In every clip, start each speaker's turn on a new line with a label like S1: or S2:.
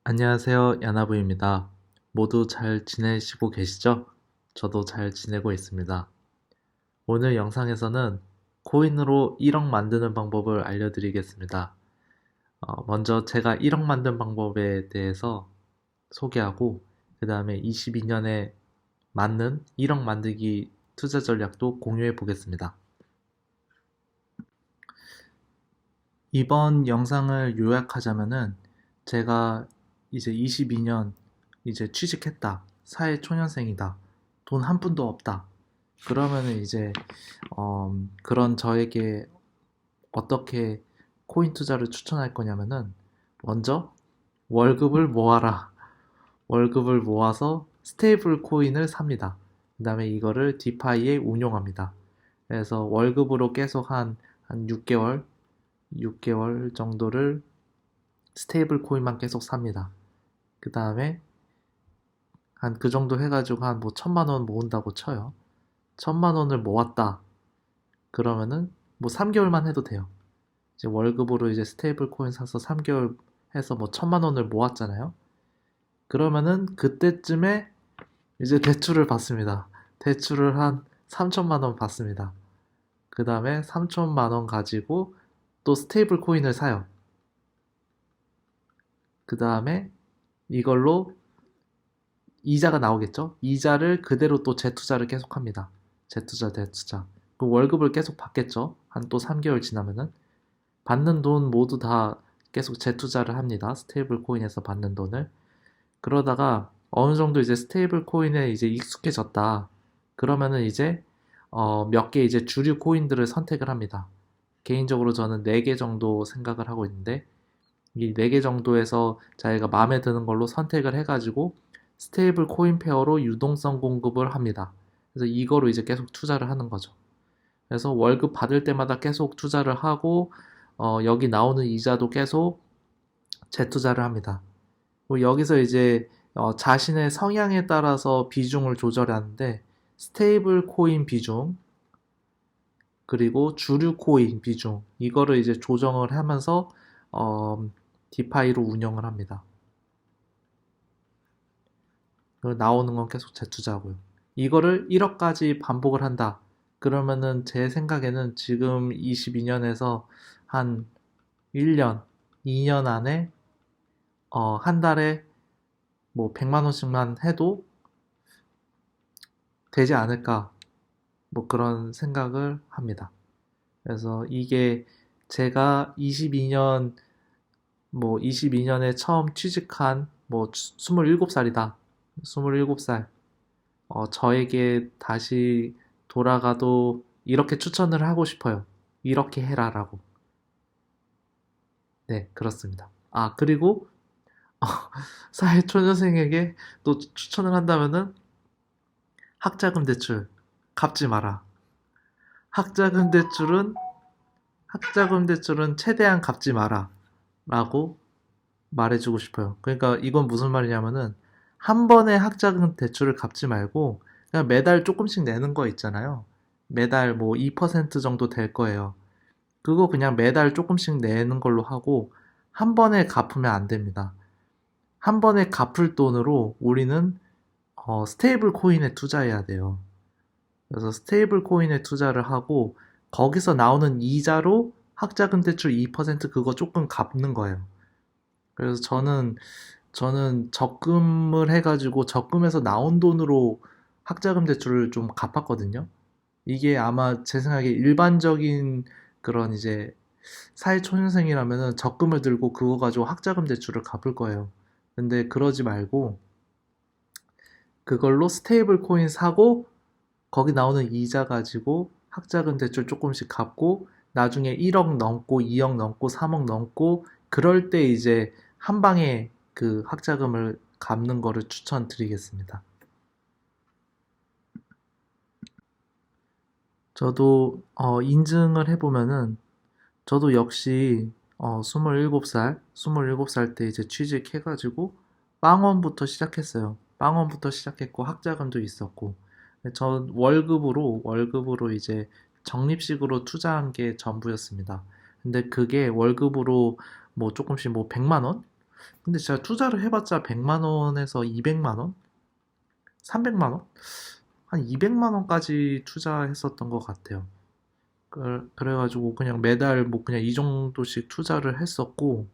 S1: 안녕하세요. 야나부입니다. 모두 잘 지내시고 계시죠? 저도 잘 지내고 있습니다. 오늘 영상에서는 코인으로 1억 만드는 방법을 알려드리겠습니다. 먼저 제가 1억 만든 방법에 대해서 소개하고, 그 다음에 22년에 맞는 1억 만들기 투자 전략도 공유해 보겠습니다. 이번 영상을 요약하자면은 제가 이제 22년 이제 취직했다. 사회 초년생이다. 돈 한 푼도 없다. 그러면은 이제 그런 저에게 어떻게 코인 투자를 추천할 거냐면은 먼저 월급을 모아라. 월급을 모아서 스테이블 코인을 삽니다. 그 다음에 이거를 디파이에 운용합니다. 그래서 월급으로 계속 한 6개월 정도를 스테이블 코인만 계속 삽니다. 그 다음에 한 그 정도 해가지고 한 뭐 1,000만 원 모은다고 쳐요. 1,000만 원을 모았다. 그러면은 뭐 3개월만 해도 돼요. 이제 월급으로 이제 스테이블 코인 사서 3개월 해서 뭐 1,000만 원을 모았잖아요. 그러면은 그때쯤에 이제 대출을 받습니다. 대출을 한 3천만 원 받습니다. 그 다음에 3천만 원 가지고 또 스테이블 코인을 사요. 그 다음에 이걸로 이자가 나오겠죠? 이자를 그대로 또 재투자를 계속합니다. 재투자, 대투자. 그 월급을 계속 받겠죠? 한 또 3개월 지나면은. 받는 돈 모두 다 계속 재투자를 합니다. 스테이블 코인에서 받는 돈을. 그러다가 어느 정도 이제 스테이블 코인에 이제 익숙해졌다. 그러면은 이제 몇 개 이제 주류 코인들을 선택을 합니다. 개인적으로 저는 4개 정도 생각을 하고 있는데 이 4개 정도에서 자기가 마음에 드는 걸로 선택을 해가지고 스테이블 코인 페어로 유동성 공급을 합니다. 그래서 이거로 이제 계속 투자를 하는 거죠. 그래서 월급 받을 때마다 계속 투자를 하고 여기 나오는 이자도 계속 재투자를 합니다. 여기서 이제 자신의 성향에 따라서 비중을 조절하는데 스테이블 코인 비중 그리고 주류 코인 비중 이거를 이제 조정을 하면서 어, 디파이로 운영을 합니다. 나오는 건 계속 재투자하고요. 이거를 1억까지 반복을 한다. 그러면은 제 생각에는 지금 22년에서 한 1년, 2년 안에 한 달에 뭐 100만 원씩만 해도 되지 않을까 뭐 그런 생각을 합니다. 그래서 이게 제가 22년에 처음 취직한 뭐 27살이다. 27살. 저에게 다시 돌아가도 이렇게 추천을 하고 싶어요. 이렇게 해라라고. 네, 그렇습니다. 아, 그리고 사회초년생에게 또 추천을 한다면은 학자금 대출 갚지 마라. 학자금 대출은 학자금 대출은 최대한 갚지 마라. 라고 말해주고 싶어요. 그러니까 이건 무슨 말이냐면은 한 번에 학자금 대출을 갚지 말고 그냥 매달 조금씩 내는 거 있잖아요. 매달 뭐 2% 정도 될 거예요. 그거 그냥 매달 조금씩 내는 걸로 하고 한 번에 갚으면 안 됩니다. 한 번에 갚을 돈으로 우리는 스테이블 코인에 투자해야 돼요. 그래서 스테이블 코인에 투자를 하고 거기서 나오는 이자로 학자금 대출 2% 그거 조금 갚는 거예요. 그래서 저는 적금을 해가지고 적금에서 나온 돈으로 학자금 대출을 좀 갚았거든요. 이게 아마 제 생각에 일반적인 그런 이제 사회초년생이라면은 적금을 들고 그거 가지고 학자금 대출을 갚을 거예요. 근데 그러지 말고 그걸로 스테이블 코인 사고 거기 나오는 이자 가지고 학자금 대출 조금씩 갚고 나중에 1억 넘고 2억 넘고 3억 넘고 그럴 때 이제 한 방에 그 학자금을 갚는 거를 추천드리겠습니다. 저도 인증을 해보면은 저도 역시 27살 때 이제 취직해가지고 빵원부터 시작했어요. 빵원부터 시작했고 학자금도 있었고 전 월급으로 이제 적립식으로 투자한 게 전부였습니다. 근데 그게 월급으로 뭐 조금씩 뭐 100만 원? 근데 제가 투자를 해봤자 100만 원에서 200만 원? 300만 원? 한 200만 원까지 투자했었던 것 같아요. 그래가지고 그냥 매달 뭐 그냥 이 정도씩 투자를 했었고,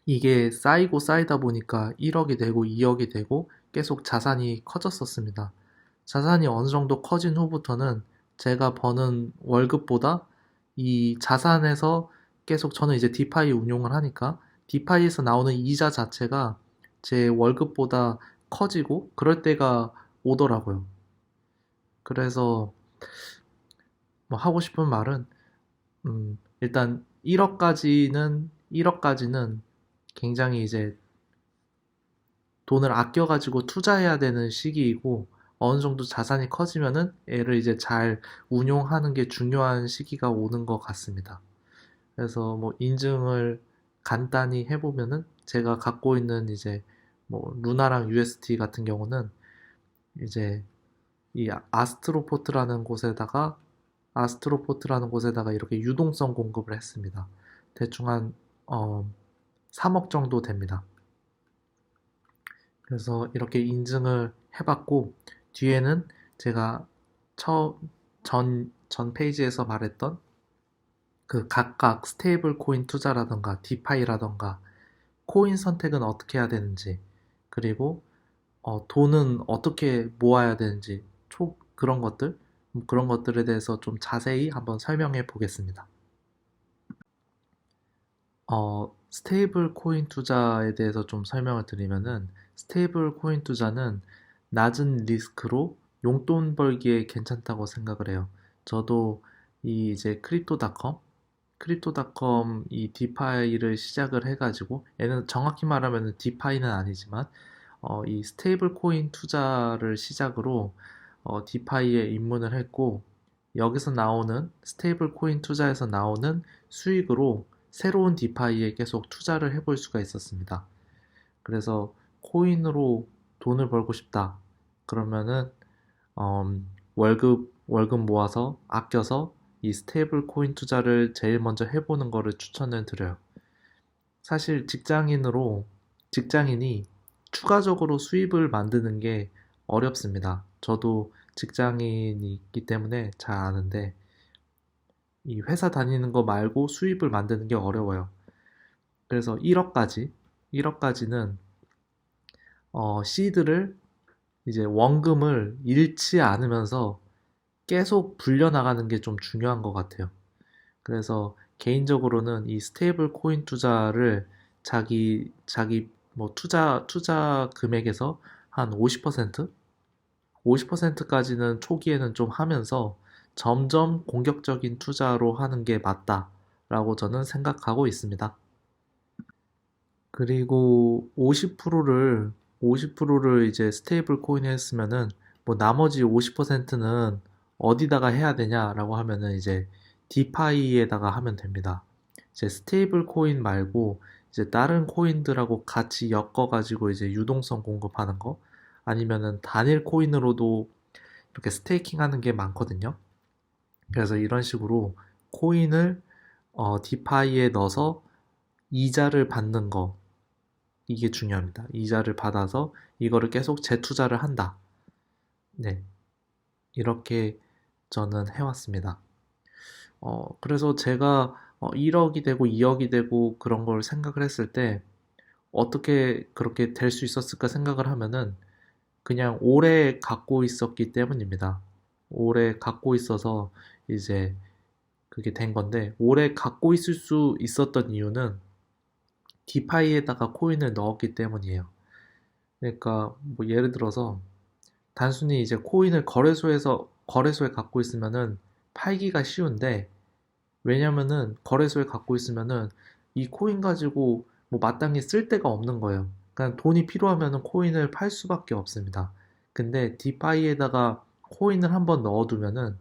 S1: 이게 쌓이고 쌓이다 보니까 1억이 되고 2억이 되고 계속 자산이 커졌었습니다. 자산이 어느 정도 커진 후부터는 제가 버는 월급보다 이 자산에서 계속 저는 이제 디파이 운용을 하니까 디파이에서 나오는 이자 자체가 제 월급보다 커지고 그럴 때가 오더라고요. 그래서 뭐 하고 싶은 말은 일단 1억까지는 굉장히 이제 돈을 아껴가지고 투자해야 되는 시기이고 어느 정도 자산이 커지면은 애를 이제 잘 운용하는 게 중요한 시기가 오는 것 같습니다. 그래서 뭐 인증을 간단히 해보면은 제가 갖고 있는 이제 뭐 루나랑 UST 같은 경우는 이제 이 아스트로포트라는 곳에다가 이렇게 유동성 공급을 했습니다. 대충 한 3억 정도 됩니다. 그래서 이렇게 인증을 해봤고, 뒤에는 제가 전 페이지에서 말했던 그 각각 스테이블 코인 투자라던가 디파이라던가 코인 선택은 어떻게 해야 되는지, 그리고 돈은 어떻게 모아야 되는지, 그런 것들에 대해서 좀 자세히 한번 설명해 보겠습니다. 스테이블 코인 투자에 대해서 좀 설명을 드리면은, 스테이블 코인 투자는 낮은 리스크로 용돈 벌기에 괜찮다고 생각을 해요. 저도 이 이제 크립토닷컴 이 디파이를 시작을 해가지고, 얘는 정확히 말하면 디파이는 아니지만, 이 스테이블 코인 투자를 시작으로 디파이에 입문을 했고, 여기서 나오는 스테이블 코인 투자에서 나오는 수익으로 새로운 디파이에 계속 투자를 해볼 수가 있었습니다. 그래서 코인으로 돈을 벌고 싶다. 그러면은 월급 모아서 아껴서 이 스테이블 코인 투자를 제일 먼저 해보는 거를 추천을 드려요. 사실 직장인이 추가적으로 수입을 만드는 게 어렵습니다. 저도 직장인이 있기 때문에 잘 아는데 이 회사 다니는 거 말고 수입을 만드는 게 어려워요. 그래서 1억까지는 시드를 이제 원금을 잃지 않으면서 계속 불려나가는 게 좀 중요한 것 같아요. 그래서 개인적으로는 이 스테이블 코인 투자를 자기 뭐 투자 금액에서 한 50%까지는 초기에는 좀 하면서 점점 공격적인 투자로 하는 게 맞다라고 저는 생각하고 있습니다. 그리고 50%를 이제 스테이블 코인에 했으면은 뭐 나머지 50%는 어디다가 해야 되냐라고 하면은 이제 디파이에다가 하면 됩니다. 이제 스테이블 코인 말고 이제 다른 코인들하고 같이 엮어가지고 이제 유동성 공급하는 거 아니면은 단일 코인으로도 이렇게 스테이킹 하는 게 많거든요. 그래서 이런 식으로 코인을 디파이에 넣어서 이자를 받는 거 이게 중요합니다. 이자를 받아서 이거를 계속 재투자를 한다. 네, 이렇게 저는 해왔습니다. 그래서 제가 1억이 되고 2억이 되고 그런 걸 생각을 했을 때 어떻게 그렇게 될 수 있었을까 생각을 하면은 그냥 오래 갖고 있었기 때문입니다. 오래 갖고 있어서 이제 그게 된 건데 오래 갖고 있을 수 있었던 이유는 디파이에다가 코인을 넣었기 때문이에요. 그러니까 뭐 예를 들어서 단순히 이제 코인을 거래소에 갖고 있으면은 팔기가 쉬운데 왜냐면은 거래소에 갖고 있으면은 이 코인 가지고 뭐 마땅히 쓸 데가 없는 거예요. 그러니까 돈이 필요하면은 코인을 팔 수밖에 없습니다. 근데 디파이에다가 코인을 한번 넣어두면은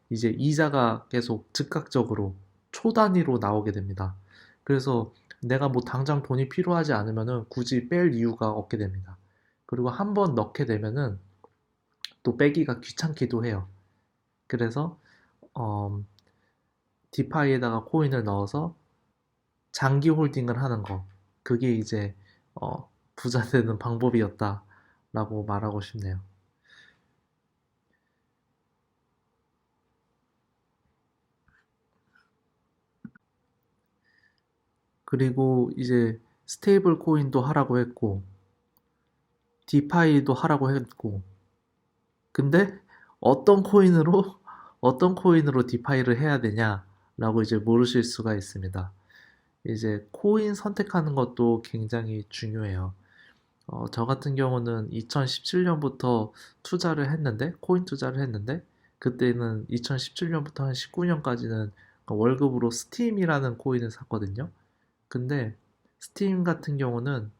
S1: 이제 이자가 계속 즉각적으로 초 단위로 나오게 됩니다. 그래서 내가 뭐 당장 돈이 필요하지 않으면은 굳이 뺄 이유가 없게 됩니다. 그리고 한번 넣게 되면은 또 빼기가 귀찮기도 해요. 그래서 어, 디파이에다가 코인을 넣어서 장기 홀딩을 하는 거. 그게 이제 부자 되는 방법이었다라고 말하고 싶네요. 그리고 이제 스테이블 코인도 하라고 했고, 디파이도 하라고 했고, 근데 어떤 코인으로, 어떤 코인으로 디파이를 해야 되냐라고 이제 물으실 수가 있습니다. 이제 코인 선택하는 것도 굉장히 중요해요. 저 같은 경우는 2017년부터 투자를 했는데, 코인 투자를 했는데, 그때는 2017년부터 한 19년까지는 월급으로 스팀이라는 코인을 샀거든요. 근데 스팀 같은 경우는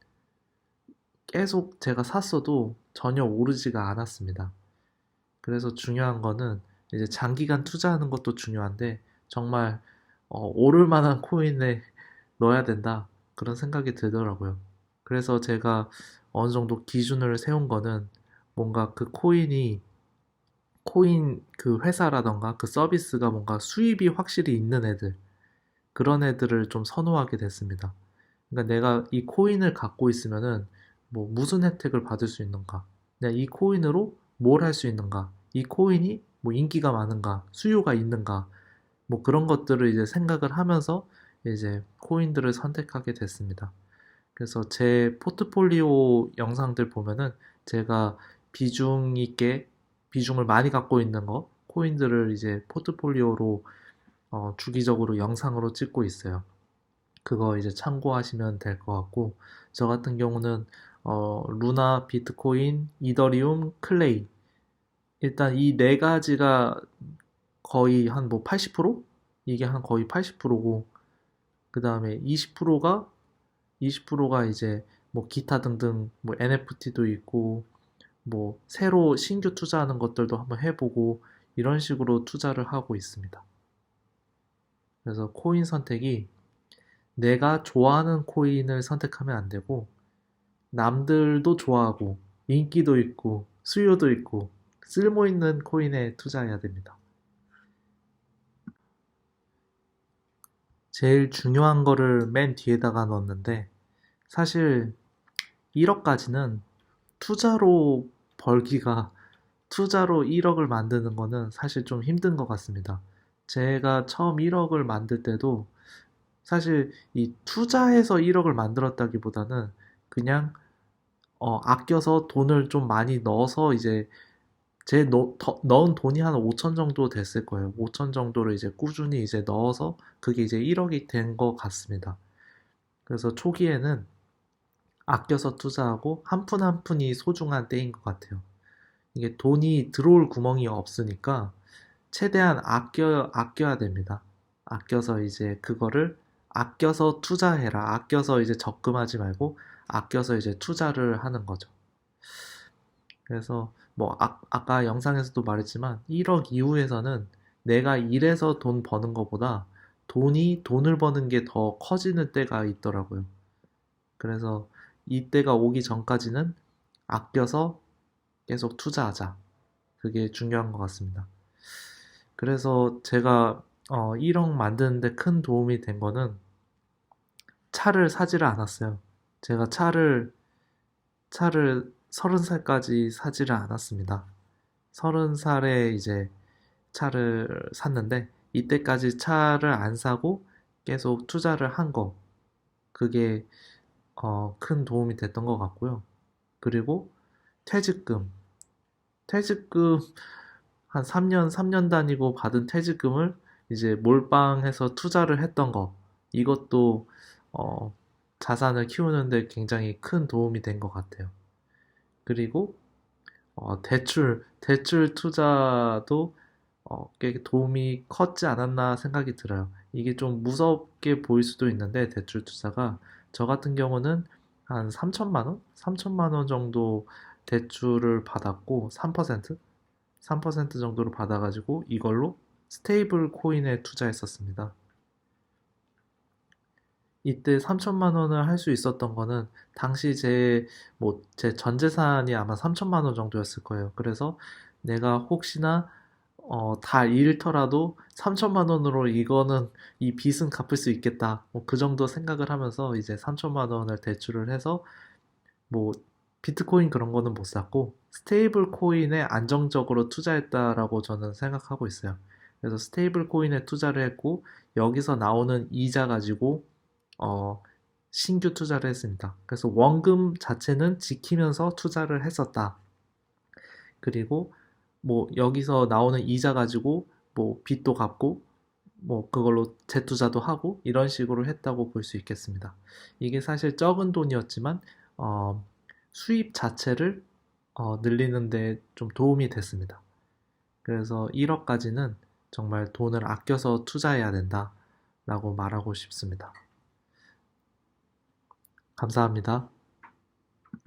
S1: 계속 제가 샀어도 전혀 오르지가 않았습니다. 그래서 중요한 거는 이제 장기간 투자하는 것도 중요한데 정말 오를 만한 코인에 넣어야 된다. 그런 생각이 들더라고요. 그래서 제가 어느 정도 기준을 세운 거는 뭔가 그 코인 그 회사라던가 그 서비스가 뭔가 수입이 확실히 있는 애들, 그런 애들을 좀 선호하게 됐습니다. 그러니까 내가 이 코인을 갖고 있으면은 뭐 무슨 혜택을 받을 수 있는가? 내가 이 코인으로 뭘 할 수 있는가? 이 코인이 뭐 인기가 많은가? 수요가 있는가? 뭐 그런 것들을 이제 생각을 하면서 이제 코인들을 선택하게 됐습니다. 그래서 제 포트폴리오 영상들 보면은 제가 비중 있게 비중을 많이 갖고 있는 거 코인들을 이제 포트폴리오로 주기적으로 영상으로 찍고 있어요. 그거 이제 참고하시면 될 것 같고, 저 같은 경우는 루나, 비트코인, 이더리움, 클레이, 일단 이 네 가지가 거의 한 뭐 80%? 이게 한 거의 80%고, 그 다음에 20%가 이제 뭐 기타 등등 뭐 NFT도 있고, 뭐 새로 신규 투자하는 것들도 한번 해보고, 이런 식으로 투자를 하고 있습니다. 그래서 코인 선택이 내가 좋아하는 코인을 선택하면 안 되고, 남들도 좋아하고 인기도 있고 수요도 있고 쓸모 있는 코인에 투자해야 됩니다. 제일 중요한 거를 맨 뒤에다가 넣었는데 사실 1억까지는 투자로 벌기가 투자로 1억을 만드는 거는 사실 좀 힘든 것 같습니다. 제가 처음 1억을 만들 때도 사실 이 투자해서 1억을 만들었다기보다는 그냥 아껴서 돈을 좀 많이 넣어서 이제 넣은 돈이 한 5천 정도 됐을 거예요. 5천 정도를 이제 꾸준히 이제 넣어서 그게 이제 1억이 된 것 같습니다. 그래서 초기에는 아껴서 투자하고 한 푼 한 푼이 소중한 때인 것 같아요. 이게 돈이 들어올 구멍이 없으니까 최대한 아껴야 됩니다. 아껴서 이제 그거를 아껴서 투자해라. 아껴서 이제 적금하지 말고 아껴서 이제 투자를 하는 거죠. 그래서 뭐 아까 영상에서도 말했지만 1억 이후에서는 내가 일해서 돈 버는 것보다 돈을 버는 게 더 커지는 때가 있더라고요. 그래서 이때가 오기 전까지는 아껴서 계속 투자하자. 그게 중요한 것 같습니다. 그래서 제가 1억 만드는데 큰 도움이 된 거는 차를 사지를 않았어요. 제가 차를 30살까지 사지를 않았습니다. 30살에 이제 차를 샀는데 이때까지 차를 안 사고 계속 투자를 한 거, 그게 큰 도움이 됐던 것 같고요. 그리고 퇴직금, 퇴직금 한 3년 다니고 받은 퇴직금을 이제 몰빵해서 투자를 했던 거, 이것도 어, 자산을 키우는데 굉장히 큰 도움이 된 것 같아요. 그리고 대출 투자도 꽤 도움이 컸지 않았나 생각이 들어요. 이게 좀 무섭게 보일 수도 있는데, 대출 투자가 저 같은 경우는 한 3천만 원? 3천만 원 정도 대출을 받았고, 3%? 3% 정도를 받아가지고 이걸로 스테이블 코인에 투자했었습니다. 이때 3천만 원을 할 수 있었던 거는 당시 제 전 재산이 아마 3천만 원 정도였을 거예요. 그래서 내가 혹시나 다 잃더라도 3천만 원으로 이거는 이 빚은 갚을 수 있겠다. 뭐 그 정도 생각을 하면서 이제 3천만 원을 대출을 해서 뭐 비트코인 그런 거는 못 샀고 스테이블 코인에 안정적으로 투자했다라고 저는 생각하고 있어요. 그래서 스테이블 코인에 투자를 했고 여기서 나오는 이자 가지고 어, 신규 투자를 했습니다. 그래서 원금 자체는 지키면서 투자를 했었다. 그리고 뭐 여기서 나오는 이자 가지고 뭐 빚도 갚고 뭐 그걸로 재투자도 하고 이런 식으로 했다고 볼 수 있겠습니다. 이게 사실 적은 돈이었지만 어, 수입 자체를 늘리는데 좀 도움이 됐습니다. 그래서 1억까지는 정말 돈을 아껴서 투자해야 된다라고 말하고 싶습니다. 감사합니다.